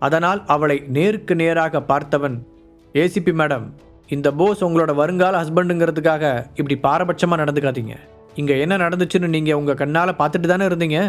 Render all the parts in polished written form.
அதனால் அவளை நேருக்கு நேராக பார்த்தவன், ஏசிபி மேடம், இந்த போஸ் உங்களோட வருங்கால ஹஸ்பண்டுங்கிறதுக்காக இப்படி பாரபட்சமாக நடந்துக்காதீங்க. இங்கே என்ன நடந்துச்சுன்னு நீங்கள் உங்கள் கண்ணால் பார்த்துட்டு தானே இருந்தீங்க.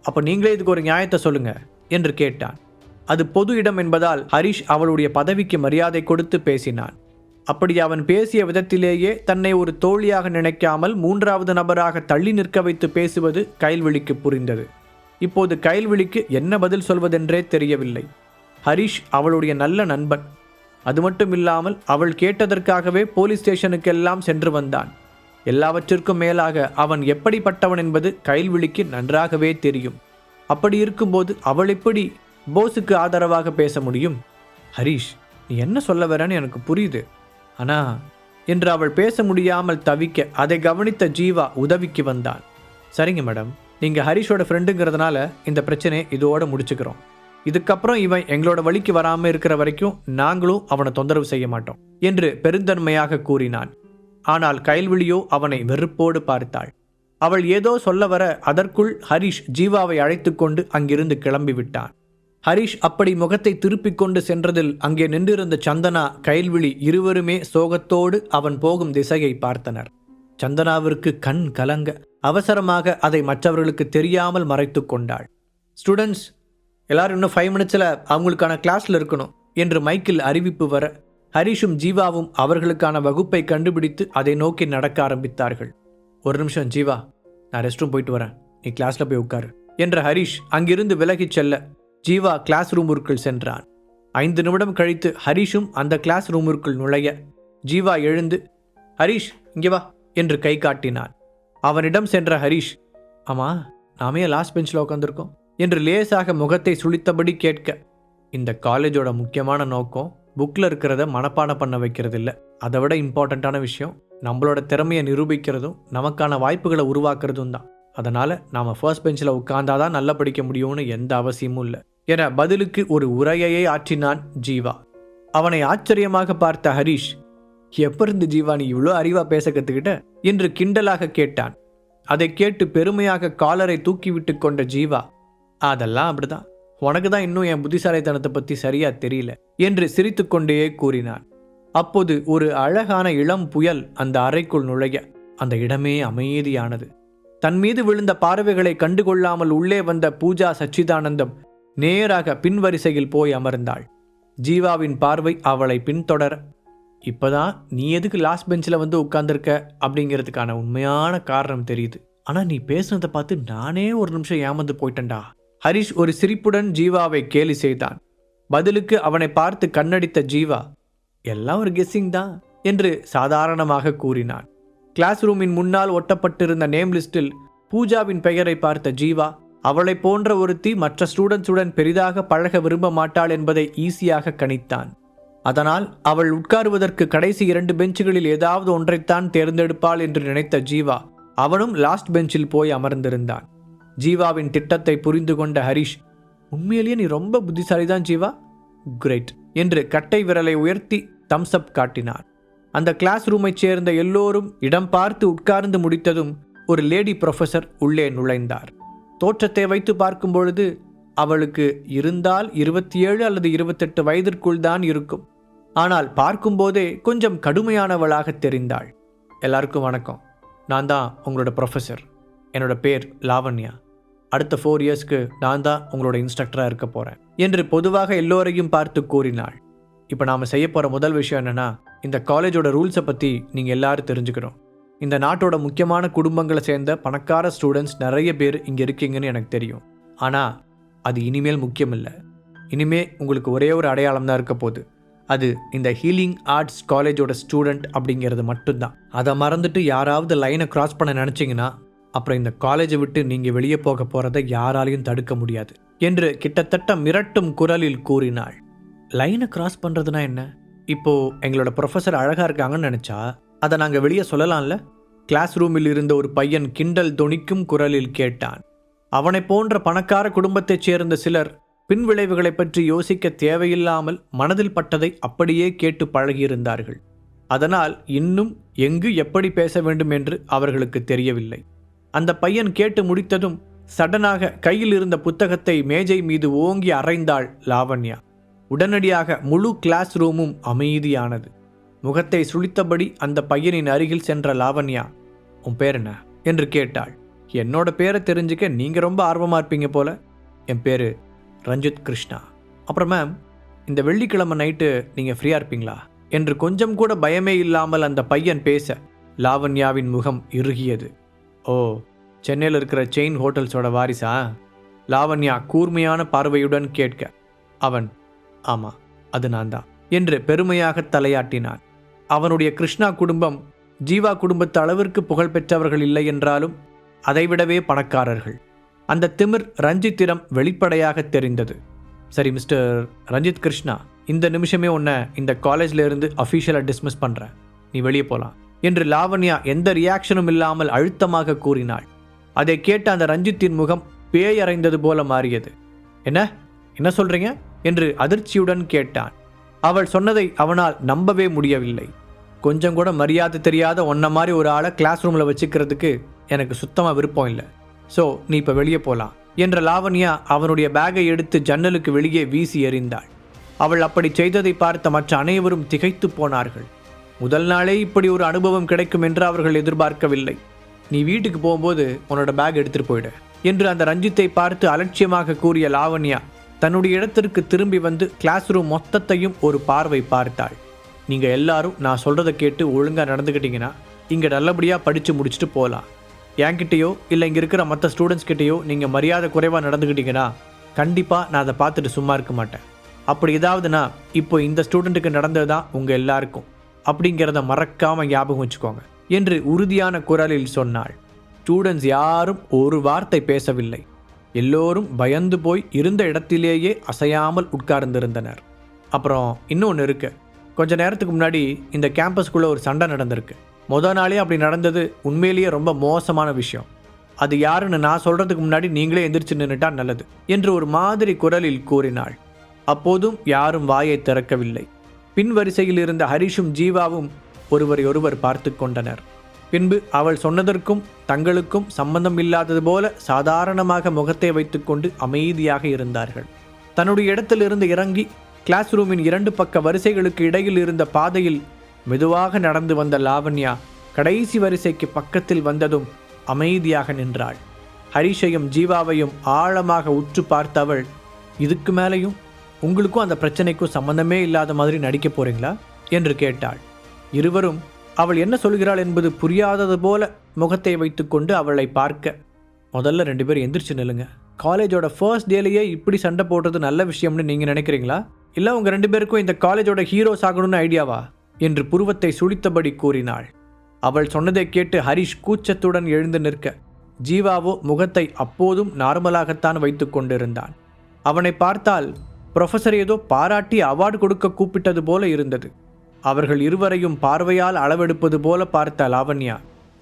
அப்போ நீங்களே இதுக்கு ஒரு நியாயத்தை சொல்லுங்க என்று கேட்டான். அது பொது இடம் என்பதால் ஹரிஷ் அவளுடைய பதவிக்கு மரியாதை கொடுத்து பேசினான். அப்படி அவன் பேசிய விதத்திலேயே தன்னை ஒரு தோழியாக நினைக்காமல் மூன்றாவது நபராக தள்ளி நிற்க வைத்து பேசுவது கயல்விழிக்கு புரிந்தது. இப்போது கயல்விழிக்கு என்ன பதில் சொல்வதென்றே தெரியவில்லை. ஹரிஷ் அவளுடைய நல்ல நண்பன். அது மட்டும் இல்லாமல் அவள் கேட்டதற்காகவே போலீஸ் ஸ்டேஷனுக்கெல்லாம் சென்று வந்தான். எல்லாவற்றிற்கும் மேலாக அவன் எப்படிப்பட்டவன் என்பது கயல்விழிக்கு நன்றாகவே தெரியும். அப்படி இருக்கும்போது அவள் எப்படி போஸுக்கு ஆதரவாக பேச முடியும்? ஹரிஷ், நீ என்ன சொல்ல வரன்னு எனக்கு புரியுது, ஆனா என்று அவள் பேச முடியாமல் தவிக்க அதை கவனித்த ஜீவா உதவிக்கு வந்தான். சரிங்க மேடம், நீங்கள் ஹரிஷோட ஃப்ரெண்டுங்கிறதுனால இந்த பிரச்சனையை இதோட முடிச்சுக்கிறோம். இதுக்கப்புறம் இவன் எங்களோட வழிக்கு வராமல் இருக்கிற வரைக்கும் நாங்களும் அவனை தொந்தரவு செய்ய மாட்டோம் என்று பெருந்தன்மையாக கூறினான். ஆனால் கயல்விழியோ அவனை வெறுப்போடு பார்த்தாள். அவள் ஏதோ சொல்ல வர அதற்குள் ஹரிஷ் ஜீவாவை அழைத்து கொண்டு அங்கிருந்து கிளம்பிவிட்டான். ஹரிஷ் அப்படி முகத்தை திருப்பிக் கொண்டு சென்றதில் அங்கே நின்றிருந்த சந்தனா, கயல்விழி இருவருமே சோகத்தோடு அவன் போகும் திசையை பார்த்தனர். சந்தனாவிற்கு கண் கலங்க அவசரமாக அதை மற்றவர்களுக்கு தெரியாமல் மறைத்து கொண்டாள். ஸ்டூடெண்ட்ஸ் எல்லாரும் இன்னும் 5 மினிட்ஸில் அவங்களுக்கான கிளாஸில் இருக்கணும் என்று மைக்கில் அறிவிப்பு வர ஹரிஷும் ஜீவாவும் அவர்களுக்கான வகுப்பை கண்டுபிடித்து அதை நோக்கி நடக்க ஆரம்பித்தார்கள். ஒரு நிமிஷம் ஜீவா, நான் ரெஸ்ட் ரூம் போயிட்டு வரேன், நீ கிளாஸில் போய் உட்காரு என்ற ஹரிஷ் அங்கிருந்து விலகிச் செல்ல ஜீவா கிளாஸ் ரூமிற்குள் சென்றான். 5 நிமிடம் கழித்து ஹரிஷும் அந்த கிளாஸ் ரூமிற்குள் நுழைய ஜீவா எழுந்து, ஹரிஷ் இங்கே வா என்று கை காட்டினான். அவனிடம் சென்ற ஹரிஷ், ஆமா நாமே லாஸ்ட் பெஞ்சில் உட்காந்துருக்கோம் என்று லேசாக முகத்தை சுளித்தபடி கேட்க, இந்த காலேஜோட முக்கியமான நோக்கம் புக்கில் இருக்கிறத மனப்பாடம் பண்ண வைக்கிறது இல்லை. அதை விட இம்பார்ட்டண்ட்டான விஷயம் நம்மளோட திறமையை நிரூபிக்கிறதும் நமக்கான வாய்ப்புகளை உருவாக்குறதும் தான். அதனால் நாம் ஃபர்ஸ்ட் பெஞ்சில் உட்கார்ந்தாதான் நல்லா படிக்க முடியும்னு எந்த அவசியமும் இல்லை என பதிலுக்கு ஒரு உரையையே ஆற்றினான் ஜீவா. அவனை ஆச்சரியமாக பார்த்த ஹரிஷ், எப்பருந்து ஜீவா நீ இவ்வளோ அறிவா பேச கற்றுக்கிட்ட என்று கிண்டலாக கேட்டான். அதை கேட்டு பெருமையாக காலரை தூக்கிவிட்டு கொண்ட ஜீவா, அதெல்லாம் அப்படிதான், உனக்கு தான் இன்னும் என் புத்திசாலித்தனத்தை பற்றி சரியா தெரியல என்று சிரித்து கொண்டே கூறினான். அப்போது ஒரு அழகான இளம் புயல் அந்த அறைக்குள் நுழைய அந்த இடமே அமைதியானது. தன் மீது விழுந்த பார்வைகளை கண்டுகொள்ளாமல் உள்ளே வந்த பூஜா சச்சிதானந்தம் நேராக பின்வரிசையில் போய் அமர்ந்தாள். ஜீவாவின் பார்வை அவளை பின்தொடர, இப்போதான் நீ எதுக்கு லாஸ்ட் பெஞ்சில் வந்து உட்கார்ந்துருக்க அப்படிங்கிறதுக்கான உண்மையான காரணம் தெரியுது. ஆனால் நீ பேசுனதை பார்த்து நானே ஒரு நிமிஷம் ஏமாந்து போயிட்டேன்டா. ஹரிஷ் ஒரு சிரிப்புடன் ஜீவாவை கேலி செய்தான். பதிலுக்கு அவனை பார்த்து கண்ணடித்த ஜீவா, எல்லாம் ஒரு கெஸ்ஸிங் தான் என்று சாதாரணமாக கூறினான். கிளாஸ் ரூமின் முன்னால் ஒட்டப்பட்டிருந்த நேம் லிஸ்டில் பூஜாவின் பெயரை பார்த்த ஜீவா, அவளை போன்ற ஒருத்தி மற்ற ஸ்டூடெண்ட்ஸுடன் பெரிதாக பழக விரும்ப மாட்டாள் என்பதை ஈஸியாக கணித்தான். அதனால் அவள் உட்காருவதற்கு கடைசி 2 பெஞ்சுகளில் ஏதாவது ஒன்றைத்தான் தேர்ந்தெடுப்பாள் என்று நினைத்த ஜீவா அவனும் லாஸ்ட் பெஞ்சில் போய் அமர்ந்திருந்தான். ஜீவாவின் திட்டத்தை புரிந்து கொண்ட ஹரிஷ், உண்மையிலேயே நீ ரொம்ப புத்திசாலிதான் ஜீவா, கிரேட் என்று கட்டை விரலை உயர்த்தி தம்ஸ் அப் காட்டினார். அந்த கிளாஸ் ரூமைச் சேர்ந்த எல்லோரும் இடம் பார்த்து உட்கார்ந்து முடித்ததும் ஒரு லேடி ப்ரொஃபஸர் உள்ளே நுழைந்தார். தோற்றத்தை வைத்து பார்க்கும் பொழுது அவளுக்கு இருந்தால் 27 அல்லது 28 வயதிற்குள் தான் இருக்கும். ஆனால் பார்க்கும்போதே கொஞ்சம் கடுமையானவளாக தெரிந்தாள். எல்லாருக்கும் வணக்கம், நான் தான் உங்களோட ப்ரொஃபஸர், என்னோட பேர் லாவண்யா. அடுத்த 4 இயர்ஸ்க்கு நான் தான் உங்களோட இன்ஸ்ட்ரக்டராக இருக்க போகிறேன் என்று பொதுவாக எல்லோரையும் பார்த்து கூறினாள். இப்போ நாம் செய்ய போகிற முதல் விஷயம் என்னென்னா, இந்த காலேஜோட ரூல்ஸை பற்றி நீங்கள் எல்லாரும் தெரிஞ்சுக்கணும். இந்த நாட்டோட முக்கியமான குடும்பங்களை சேர்ந்த பணக்கார ஸ்டூடெண்ட்ஸ் நிறைய பேர் இங்கே இருக்கீங்கன்னு எனக்கு தெரியும். ஆனால் அது இனிமேல் முக்கியம் இல்லை. இனிமேல் உங்களுக்கு ஒரே ஒரு அடையாளம் தான் இருக்க போகுது. அது இந்த ஹீலிங் ஆர்ட்ஸ் காலேஜோட ஸ்டூடெண்ட் அப்படிங்கிறது மட்டும்தான். அதை மறந்துட்டு யாராவது லைனை கிராஸ் பண்ண நினச்சிங்கன்னா அப்புறம் இந்த காலேஜை விட்டு நீங்கள் வெளியே போக போகிறத யாராலையும் தடுக்க முடியாது என்று கிட்டத்தட்ட மிரட்டும் குரலில் கூறினாள். லைனை கிராஸ் பண்ணுறதுனா என்ன? இப்போது எங்களோட ப்ரொஃபஸர் அழகாக இருக்காங்கன்னு நினச்சா அதை நாங்கள் வெளியே சொல்லலாம்ல? கிளாஸ் ரூமில் இருந்த ஒரு பையன் கிண்டல் தொனிக்கும் குரலில் கேட்டான். அவனை போன்ற பணக்கார குடும்பத்தைச் சேர்ந்த சிலர் பின்விளைவுகளை பற்றி யோசிக்க தேவையில்லாமல் மனதில் பட்டதை அப்படியே கேட்டு பழகியிருந்தார்கள். அதனால் இன்னும் எங்கு எப்படி பேச வேண்டும் என்று அவர்களுக்கு தெரியவில்லை. அந்த பையன் கேட்டு முடித்ததும் சடனாக கையில் இருந்த புத்தகத்தை மேஜை மீது ஓங்கி அறைந்தாள் லாவண்யா. உடனடியாக முழு கிளாஸ் ரூமும் அமைதியானது. முகத்தை சுளித்தபடி அந்த பையனின் அருகில் சென்ற லாவண்யா, உன் பேர் என்ன என்று கேட்டாள். என்னோட பேரை தெரிஞ்சுக்க நீங்கள் ரொம்ப ஆர்வமாக இருப்பீங்க போல. என் பேர் ரஞ்சித் கிருஷ்ணா. அப்புறம் மேம், இந்த வெள்ளிக்கிழமை நைட்டு நீங்கள் ஃப்ரீயாக இருப்பீங்களா என்று கொஞ்சம் கூட பயமே இல்லாமல் அந்த பையன் பேச லாவண்யாவின் முகம் இறுகியது. ஓ, சென்னையில் இருக்கிற செயின் ஹோட்டல்ஸோட வாரிசா? லாவண்யா கூர்மையான பார்வையுடன் கேட்க அவன், ஆமாம், அது நான் தான் என்று பெருமையாக தலையாட்டினான். அவனுடைய கிருஷ்ணா குடும்பம் ஜீவா குடும்பத்து அளவிற்கு புகழ் பெற்றவர்கள் இல்லை என்றாலும் அதைவிடவே பணக்காரர்கள். அந்த திமிர் ரஞ்சித்திடம் வெளிப்படையாக தெரிந்தது. சரி மிஸ்டர் ரஞ்சித் கிருஷ்ணா, இந்த நிமிஷமே உன்னை இந்த காலேஜில் இருந்து அஃபீஷியலாக டிஸ்மிஸ் பண்ணுறேன், நீ வெளியே போகலாம் என்று லாவண்யா எந்த ரியாக்ஷனும் இல்லாமல் அழுத்தமாக கூறினாள். அதை கேட்ட அந்த ரஞ்சித்தின் முகம் பேய் அறைந்தது போல மாறியது. என்ன சொல்கிறீங்க என்று அதிர்ச்சியுடன் கேட்டான். அவள் சொன்னதை அவனால் நம்பவே முடியவில்லை. கொஞ்சம் கூட மரியாதை தெரியாத ஒன்ன மாதிரி ஒரு ஆளை கிளாஸ் ரூமில் வச்சுக்கிறதுக்கு எனக்கு சுத்தமாக விருப்பம் இல்லை. ஸோ நீ இப்போ வெளியே போகலாம் என்ற லாவண்யா அவனுடைய பேக்கை எடுத்து ஜன்னலுக்கு வெளியே வீசி எறிந்தாள். அவள் அப்படி செய்ததை பார்த்த மற்ற அனைவரும் திகைத்து போனார்கள். முதல் நாளே இப்படி ஒரு அனுபவம் கிடைக்கும் என்று அவர்கள் எதிர்பார்க்கவில்லை. நீ வீட்டுக்கு போகும்போது உன்னோட பேக் எடுத்துகிட்டு போயிடு என்று அந்த ரஞ்சித்தை பார்த்து அலட்சியமாக கூறிய லாவண்யா தன்னுடைய இடத்திற்கு திரும்பி வந்து கிளாஸ் ரூம் மொத்தத்தையும் ஒரு பார்வை பார்த்தாள். நீங்கள் எல்லாரும் நான் சொல்கிறத கேட்டு ஒழுங்காக நடந்துக்கிட்டீங்கன்னா இங்கே நல்லபடியாக படித்து முடிச்சுட்டு போகலாம். என்கிட்டயோ இல்லை இங்கே இருக்கிற மற்ற ஸ்டூடெண்ட்ஸ் கிட்டேயோ நீங்கள் மரியாதை குறைவாக நடந்துக்கிட்டீங்கன்னா கண்டிப்பாக நான் அதை பார்த்துட்டு சும்மா இருக்க மாட்டேன். அப்படி ஏதாவதுனா இப்போ இந்த ஸ்டூடெண்ட்டுக்கு நடந்தது தான் உங்கள் எல்லாருக்கும், அப்படிங்கிறத மறக்காமல் ஞாபகம் வச்சுக்கோங்க என்று உறுதியான குரலில் சொன்னாள். ஸ்டூடெண்ட்ஸ் யாரும் ஒரு வார்த்தை பேசவில்லை. எல்லோரும் பயந்து போய் இருந்த இடத்திலேயே அசையாமல் உட்கார்ந்திருந்தனர். அப்புறம் இன்னொன்று இருக்கு. கொஞ்ச நேரத்துக்கு முன்னாடி இந்த கேம்பஸ்குள்ளே ஒரு சண்டை நடந்திருக்கு. மொதல் நாளே அப்படி நடந்தது உண்மையிலேயே ரொம்ப மோசமான விஷயம். அது யாருன்னு நான் சொல்கிறதுக்கு முன்னாடி நீங்களே எந்திரிச்சு நின்றுட்டா நல்லது என்று ஒரு மாதிரி குரலில் கூறினாள். அப்போதும் யாரும் வாயை திறக்கவில்லை. பின் வரிசையில் இருந்த ஹரிஷும் ஜீவாவும் ஒருவரையொருவர் பார்த்து கொண்டனர். பின்பு அவள் சொன்னதற்கும் தங்களுக்கும் சம்பந்தம் இல்லாதது போல சாதாரணமாக முகத்தை வைத்துக்கொண்டு அமைதியாக இருந்தார்கள். தன்னுடைய இடத்திலிருந்து இறங்கி கிளாஸ் ரூமின் 2 பக்க வரிசைகளுக்கு இடையில் இருந்த பாதையில் மெதுவாக நடந்து வந்த லாவண்யா கடைசி வரிசைக்கு பக்கத்தில் வந்ததும் அமைதியாக நின்றாள். ஹரிஷையும் ஜீவாவையும் ஆழமாக உற்று பார்த்தவள், இதுக்கு மேலேயும் உங்களுக்கும் அந்த பிரச்சனைக்கும் சம்பந்தமே இல்லாத மாதிரி நடிக்க போறீங்களா என்று கேட்டாள். இருவரும் அவள் என்ன சொல்கிறாள் என்பது புரியாதது போல முகத்தை வைத்துக்கொண்டு அவளை பார்க்க, முதல்ல 2 பேர் எந்திரிச்சு நில்லுங்க. காலேஜோட ஃபர்ஸ்ட் டேலேயே இப்படி சண்டை போடுறது நல்ல விஷயம்னு நீங்கள் நினைக்கிறீங்களா? இல்லை உங்கள் 2 பேருக்கும் இந்த காலேஜோட ஹீரோஸ் ஆகணும்னு ஐடியாவா என்று புருவத்தை சுளித்தபடி கூறினாள். அவள் சொன்னதை கேட்டு ஹரிஷ் கூச்சத்துடன் எழுந்து நிற்க, ஜீவாவோ முகத்தை அப்போதும் நார்மலாகத்தான் வைத்து கொண்டிருந்தான். அவனை பார்த்தால் ப்ரொஃபஸர் ஏதோ பாராட்டி அவார்டு கொடுக்க கூப்பிட்டது போல இருந்தது. அவர்கள் இருவரையும் பார்வையால் அளவெடுப்பது போல பார்த்த லாவண்யா,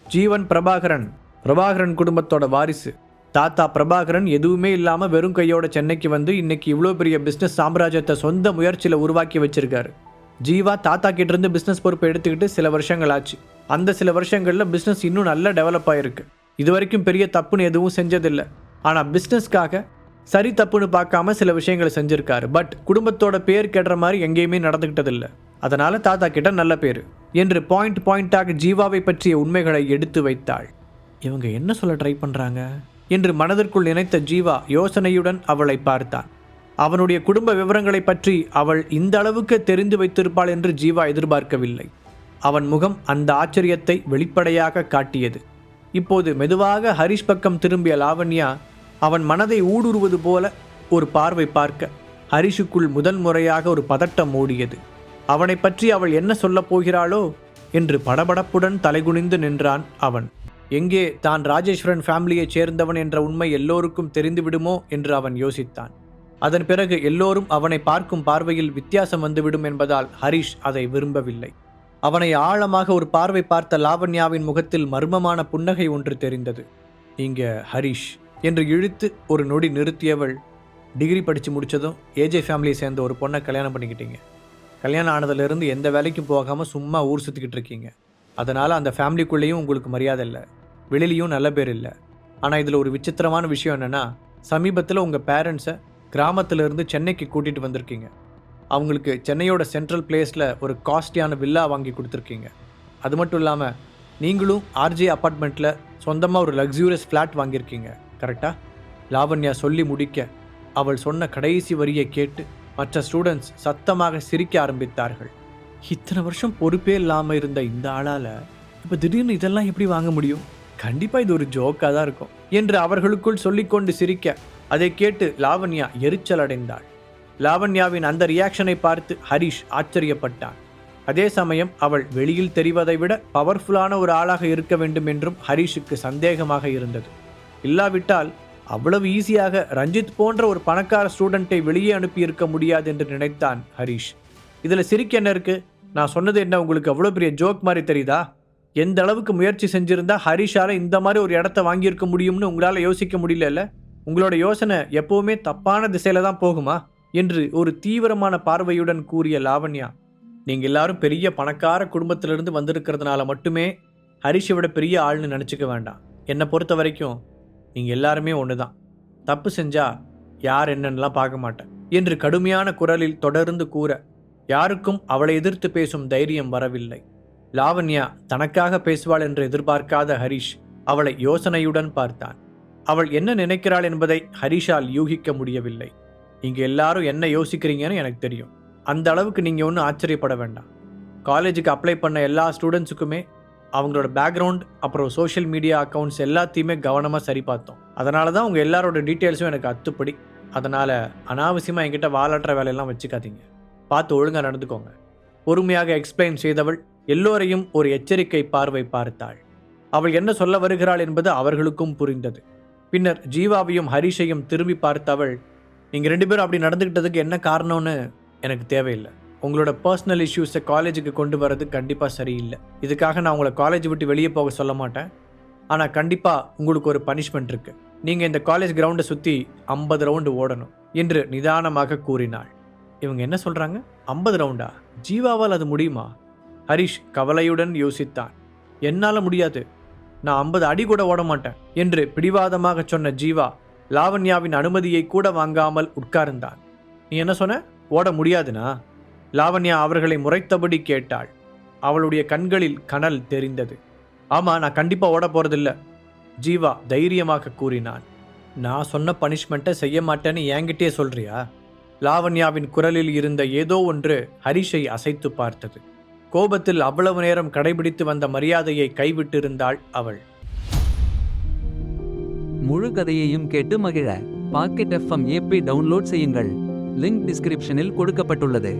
ஜீவன் பிரபாகரன் குடும்பத்தோட வாரிசு. தாத்தா பிரபாகரன் எதுவுமே இல்லாமல் வெறும் கையோட சென்னைக்கு வந்து இன்னைக்கு இவ்வளோ பெரிய பிஸ்னஸ் சாம்ராஜ்யத்தை சொந்த முயற்சியில் உருவாக்கி வச்சிருக்காரு. ஜீவா தாத்தா கிட்டேருந்து பிஸ்னஸ் பொறுப்பை எடுத்துக்கிட்டு சில வருஷங்கள் ஆச்சு. அந்த சில வருஷங்களில் பிஸ்னஸ் இன்னும் நல்லா டெவலப் ஆகிருக்கு. இது வரைக்கும் பெரிய தப்புன்னு எதுவும் செஞ்சதில்லை. ஆனால் பிஸ்னஸ்க்காக சரி தப்புன்னு பார்க்காம சில விஷயங்களை செஞ்சுருக்காரு. பட் குடும்பத்தோட பேர் கெடுற மாதிரி எங்கேயுமே நடந்துக்கிட்டதில்லை. அதனால தாத்தா கிட்ட நல்ல பேர் என்று பாயிண்டாக ஜீவாவை பற்றிய உண்மைகளை எடுத்து வைத்தாள். இவங்க என்ன சொல்ல ட்ரை பண்ணுறாங்க என்று மனதிற்குள் நினைத்த ஜீவா யோசனையுடன் அவளை பார்த்தான். அவனுடைய குடும்ப விவரங்களை பற்றி அவள் இந்த அளவுக்கு தெரிந்து வைத்திருப்பாள் என்று ஜீவா எதிர்பார்க்கவில்லை. அவன் முகம் அந்த ஆச்சரியத்தை வெளிப்படையாக காட்டியது. இப்போது மெதுவாக ஹரிஷ் பக்கம் திரும்பிய லாவண்யா அவன் மனதை ஊடுருவது போல ஒரு பார்வை பார்க்க ஹரிஷுக்குள் முதல் முறையாக ஒரு பதட்டம் ஓடியது. அவனை பற்றி அவள் என்ன சொல்லப் போகிறாளோ என்று படபடப்புடன் தலைகுனிந்து நின்றான் அவன். எங்கே தான் ராஜேஸ்வரன் ஃபேமிலியைச் சேர்ந்தவன் என்ற உண்மை எல்லோருக்கும் தெரிந்துவிடுமோ என்று அவன் யோசித்தான். அதன் பிறகு எல்லோரும் அவனை பார்க்கும் பார்வையில் வித்தியாசம் வந்துவிடும் என்பதால் ஹரிஷ் அதை விரும்பவில்லை. அவனை ஆழமாக ஒரு பார்வை பார்த்த லாவண்யாவின் முகத்தில் மர்மமான புன்னகை ஒன்று தெரிந்தது. இங்க ஹரிஷ் என்று இழுத்து ஒரு நொடி நிறுத்தியவள், டிகிரி படித்து முடித்ததும் ஏஜே ஃபேமிலியை சேர்ந்த ஒரு பொண்ணை கல்யாணம் பண்ணிக்கிட்டீங்க. கல்யாணம் ஆனதுலேருந்து எந்த வேலைக்கும் போகாமல் சும்மா ஊர் சுற்றிக்கிட்டு இருக்கீங்க. அதனால் அந்த ஃபேமிலிக்குள்ளேயும் உங்களுக்கு மரியாதை இல்லை, வெளியிலையும் நல்ல பேர் இல்லை. ஆனால் இதில் ஒரு விசித்திரமான விஷயம் என்னென்னா, சமீபத்தில் உங்கள் பேரண்ட்ஸை கிராமத்திலேருந்து சென்னைக்கு கூட்டிகிட்டு வந்திருக்கீங்க. அவங்களுக்கு சென்னையோட சென்ட்ரல் பிளேஸில் ஒரு காஸ்ட்லியான வில்லா வாங்கி கொடுத்துருக்கீங்க. அது மட்டும் இல்லாமல் நீங்களும் ஆர்ஜே அப்பார்ட்மெண்ட்டில் சொந்தமாக ஒரு லக்ஸூரியஸ் ஃப்ளாட் வாங்கியிருக்கீங்க. கரெக்டாக? லாவண்யா சொல்லி முடிக்க அவள் சொன்ன கடைசி வரியை கேட்டு மற்ற ஸ்டூடெண்ட்ஸ் சத்தமாக சிரிக்க ஆரம்பித்தார்கள். இத்தனை வருஷம் பொறுப்பே இல்லாமல் இருந்த இந்த ஆளால் இப்போ திடீர்னு இதெல்லாம் எப்படி வாங்க முடியும்? கண்டிப்பாக இது ஒரு ஜோக்காக தான் இருக்கும் என்று அவர்களுக்குள் சொல்லிக்கொண்டு சிரிக்க அதை கேட்டு லாவண்யா எரிச்சல் அடைந்தாள். லாவண்யாவின் அந்த ரியாக்ஷனை பார்த்து ஹரிஷ் ஆச்சரியப்பட்டான். அதே சமயம் அவள் வெளியில் தெரிவதை விட பவர்ஃபுல்லான ஒரு ஆளாக இருக்க வேண்டும் என்றும் ஹரிஷுக்கு சந்தேகமாக இருந்தது. இல்லாவிட்டால் அவ்வளவு ஈஸியாக ரஞ்சித் போன்ற ஒரு பணக்கார ஸ்டூடெண்ட்டை வெளியே அனுப்பி இருக்க முடியாது என்று நினைத்தான் ஹரிஷ். இதில் சிரிக்க என்ன இருக்கு? நான் சொன்னது என்ன உங்களுக்கு அவ்வளோ பெரிய ஜோக் மாதிரி தெரியுதா? எந்த அளவுக்கு முயற்சி செஞ்சிருந்தா ஹரிஷால இந்த மாதிரி ஒரு இடத்த வாங்கியிருக்க முடியும்னு உங்களால் யோசிக்க முடியல? உங்களோட யோசனை எப்பவுமே தப்பான திசையில தான் போகுமா என்று ஒரு தீவிரமான பார்வையுடன் கூறிய லாவண்யா, நீங்கள் எல்லாரும் பெரிய பணக்கார குடும்பத்திலிருந்து வந்திருக்கிறதுனால மட்டுமே ஹரிஷை விட பெரிய ஆள்னு நினச்சிக்க வேண்டாம். என்னை பொறுத்த வரைக்கும் நீங்கள் எல்லாருமே ஒன்று தான். தப்பு செஞ்சா யார் என்னன்னெலாம் பார்க்க மாட்டேன் என்று கடுமையான குரலில் தொடர்ந்து கூற யாருக்கும் அவளை எதிர்த்து பேசும் தைரியம் வரவில்லை. லாவண்யா தனக்காக பேசுவாள் என்று எதிர்பார்க்காத ஹரிஷ் அவளை யோசனையுடன் பார்த்தான். அவள் என்ன நினைக்கிறாள் என்பதை ஹரிஷால் யூகிக்க முடியவில்லை. நீங்கள் எல்லாரும் என்ன யோசிக்கிறீங்கன்னு எனக்கு தெரியும். அந்த அளவுக்கு நீங்கள் ஒன்றும் ஆச்சரியப்பட வேண்டாம். காலேஜுக்கு அப்ளை பண்ண எல்லா ஸ்டூடெண்ட்ஸுக்குமே அவங்களோட பேக்ரவுண்ட் அப்புறம் சோஷியல் மீடியா அக்கௌண்ட்ஸ் எல்லாத்தையுமே கவனமாக சரி பார்த்தோம். அதனால தான் உங்கள் எல்லாரோட டீட்டெயில்ஸும் எனக்கு அத்துப்படி. அதனால் அனாவசியமாக என்கிட்ட வாலாட்டுற வேலையெல்லாம் வச்சுக்காதீங்க. பார்த்து ஒழுங்காக நடந்துக்கோங்க. பொறுமையாக எக்ஸ்பிளைன் செய்தவள் எல்லோரையும் ஒரு எச்சரிக்கை பார்வை பார்த்தாள். அவள் என்ன சொல்ல வருகிறாள் என்பது அவர்களுக்கும் புரிந்தது. பின்னர் ஜீவாவையும் ஹரிஷையும் திரும்பி பார்த்தவள், நீங்கள் 2 பேரும் அப்படி நடந்துக்கிட்டதுக்கு என்ன காரணம்னு எனக்கு தேவையில்லை. உங்களோட பர்சனல் இஷ்யூஸை காலேஜுக்கு கொண்டு வர்றது கண்டிப்பாக சரியில்லை. இதுக்காக நான் உங்களை காலேஜ் விட்டு வெளியே போக சொல்ல மாட்டேன். ஆனால் கண்டிப்பாக உங்களுக்கு ஒரு பனிஷ்மெண்ட் இருக்குது. நீங்கள் இந்த காலேஜ் கிரவுண்டை சுற்றி 50 ரவுண்டு ஓடணும் என்று நிதானமாக கூறினாள். இவங்க என்ன சொல்கிறாங்க? 50 ரவுண்டா? ஜீவாவால் அது முடியுமா? ஹரிஷ் கவலையுடன் யோசித்தான். என்னால் முடியாது. நான் 50 அடி கூட ஓட மாட்டேன் என்று பிடிவாதமாக சொன்ன ஜீவா லாவண்யாவின் அனுமதியை கூட வாங்காமல் உட்கார்ந்தான். நீ என்ன சொன்ன? ஓட முடியாதுனா? லாவண்யா அவர்களை முறைத்தபடி கேட்டாள். அவளுடைய கண்களில் கனல் தெரிந்தது. ஆமாம், நான் கண்டிப்பாக ஓட போகிறதில்ல, ஜீவா தைரியமாக கூறினான். நான் சொன்ன பனிஷ்மெண்ட்டை செய்ய மாட்டேன்னு என்கிட்டே சொல்றியா? லாவண்யாவின் குரலில் இருந்த ஏதோ ஒன்று ஹரிஷை அசைத்து பார்த்தது. கோபத்தில் அவ்வளவு நேரம் கடைபிடித்து வந்த மரியாதையை கைவிட்டிருந்தாள் அவள். முழு கதையையும் கேட்டு மகிழ பாக்கெட் FM ஆப்பை டவுன்லோட் செய்யுங்கள். லிங்க் டிஸ்கிரிப்ஷனில் கொடுக்கப்பட்டுள்ளது.